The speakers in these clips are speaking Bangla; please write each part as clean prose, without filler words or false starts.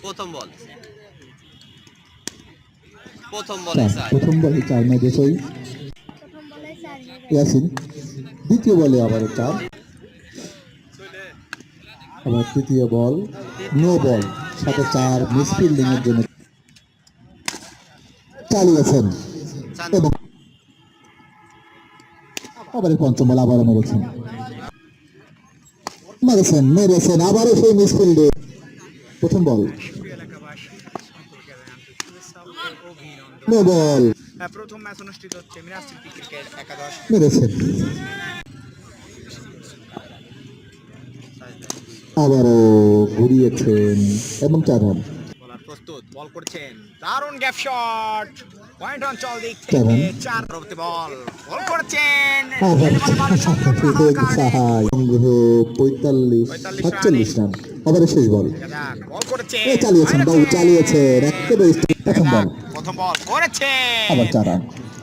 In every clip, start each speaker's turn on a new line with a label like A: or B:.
A: প্রথম বল, প্রথম বলে 4।
B: প্রথম বলে 4 মেরে সই ইয়াসিন। দ্বিতীয় বলে আবার 4, আবার তৃতীয় বল নো বল, সাথে 4 মিস ফিল্ডিং এর জন্য চালিয়েছেন এবং আবার পঞ্চম বল আবারও মেরেছেন আবারও সেই মিস ফিল্ডে। প্রথম বল নো বল,
C: প্রথম ম্যাচ অনুষ্ঠিত হচ্ছে মিরাজ সিটি ক্রিকেট একাদশ।
B: মেরেছেন আবারও ঘুরিয়েছেন এবং 4 রান।
C: বলার প্রস্তুত, বল করছেন, দারুণ গ্যাপ শট, পয়েন্ট অঞ্চল দিক থেকে 4 পরবর্তী বল করেছেন,
B: 45-47 রান। আবার শেষ বল
C: বল করেছেন,
B: চালিয়েছেন একেবারে
C: প্রথম বল করেছেন
B: আবার 4 রান।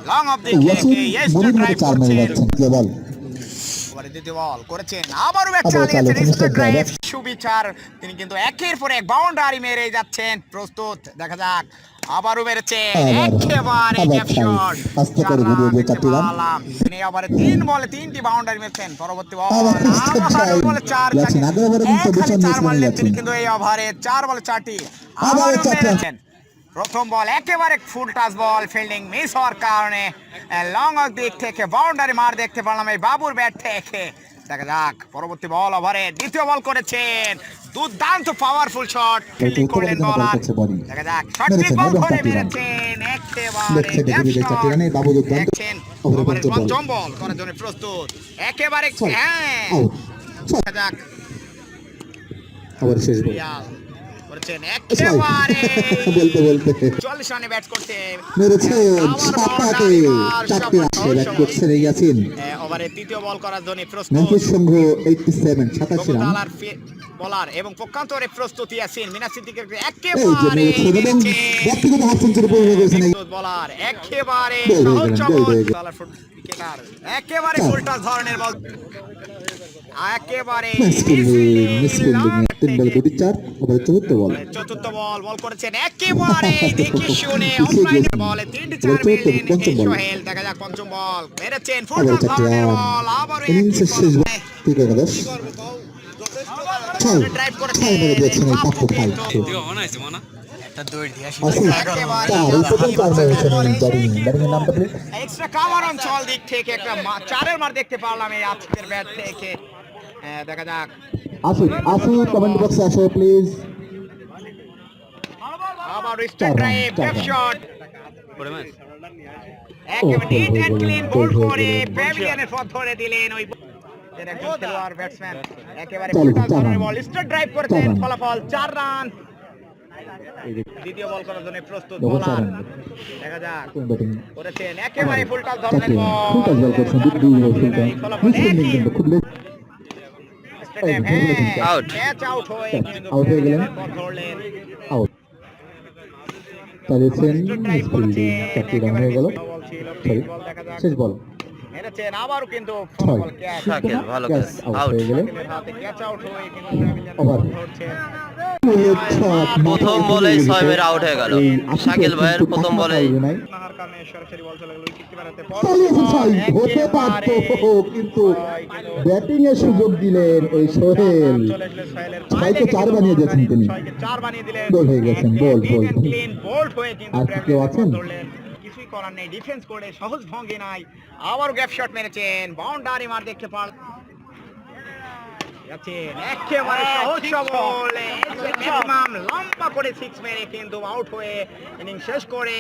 C: লং অফ দিক থেকে ইয়েস্টার ড্রাইভ
B: 4 মেরে যাচ্ছেন। বল
C: এবারে দ্বিতীয় বল করেছেন, আবারও ব্যাট চালিয়েছেন ইয়েস্টার ড্রাইভ সুবিচার, তিনি কিন্তু একের পর এক বাউন্ডারি মেরে যাচ্ছেন। প্রস্তুত, দেখা যাক, আবারও মেরেছেন একেবারে গ্যাপ শট,
B: আস্তে করে ঘুরিয়ে দিয়ে 4 রান।
C: তিনি আবারে 3 বলে 3টি বাউন্ডারি মেরেছেন। পরবর্তী বল আবারও বলে 4 মারলেন তিনি কিন্তু এই ওভারে 4 বলে 4টি আবারও মেরেছেন। প্রথম বল একেবারে ফুল টাচ বল, ফিল্ডিং মিস হওয়ার কারণে লং অফ দিক থেকে বাউন্ডারি মার দেখতে পারলাম এই বাবুর ব্যাট থেকে। দেখা যাক পরবর্তী বল ওভারে দ্বিতীয় বল করেছেন, দুর্দান্ত পাওয়ারফুল শট ফিল্ডিং করলেন বলার। দেখা যাক সঠিক বল করে মেরেছেন একেবারে
B: বাবু দুর্দান্ত
C: পঞ্চম বল করার জন্য প্রস্তুত, একেবারে দেখা যাক
B: আবার শেষ বল
C: করেছেন একেবারে
B: বলতে
C: 40 রানে ব্যাট করতে
B: মেরেছেন 4টি ব্যাট করছেন ইয়াসিন।
C: ওভারে তৃতীয় বল করার জন্য প্রস্তুত
B: নাম্বার সংগ্রহ 87 87 রান।
C: বলার এবং পক্ষান্তরে প্রস্তুত ইয়াসিন মিরাজ সিদ্দিকের
B: একেবারে ব্যক্তিগত হাফ সেঞ্চুরি পূর্ণ করেছেন
C: বলার, একেবারে সহজ ক্রিকেটার, একেবারে উল্টা ধরনের বল, একেবারে
B: মিস ফিল্ডিং 3 বলে 2টি 4। ওভারে চতুর্থ বল
C: বল করেছেন একেবারে দেখে শুনে অফলাইনের বলে 3টি 4 মেরেছেন সোহেল। দেখা যাক পঞ্চম বল মেরেছেন ফুল ধরনের বল, আবার
B: ইনিংসের শেষ বল ঠিক আছে দাস
C: ড্রাইভ করেছেন একটা দৌড় দিয়ে এক্সট্রা কাভার অঞ্চল দিক থেকে একটা 4-এর মার দেখতে পারলাম এই আজকের ব্যাট থেকে। দেখা যাক
B: আসুন কমেন্ট বক্সে আসো প্লিজ।
C: আবার স্ট্রাইক ড্রাইভ গ্যাপ শট একেবারে নিট এন্ড ক্লিন বোল্ড করে প্যাভিলিয়নের পথ ধরে দিলেন ওই একজন খেলোয়াড় ব্যাটসম্যান। একেবারে বল স্ট্রাইক ড্রাইভ করেছেন, ফলাফল 4 রান। দ্বিতীয় বল করার জন্য প্রস্তুত বোলার, দেখা যাক করেছেন একেবারে ফুল টাচ ধরনের বল করেছেন ফলাফল আউট
B: আউট হয়ে গেলেন আউট চালিয়েছেন মিস ফিল্ডিং 4টি রান হয়ে গেল। শেষ বল
C: মেরেছেন আবারও কিন্তু ফলাফল ক্যাচ
A: ভালো ক্যাচ
B: আউট হয়ে গেলেন।
C: ক্যাচ আউট হয়ে কিন্তু
B: ওভার
A: প্রথম বলে 6 মেরে আউট হয়ে গেল শাকিল ভাইয়ের প্রথম বলে।
B: কিন্তু ব্যাটিং এর সুযোগ দিলেন এই সোহেল, 6কে 4 বানিয়ে দিয়েছেন তিনি, গোল হয়ে গেছেন। আর কেউ আছেন
C: কিছুই করার নেই, ডিফেন্স করে সহজ ভঙ্গি নাই, আবার গ্যাপ শট মেরেছেন, বাউন্ডারি মার দেখতে পার একেবারে সহজ সবল লম্বা করে 6 মেরে কিন্তু আউট হয়ে ইনিংস শেষ করে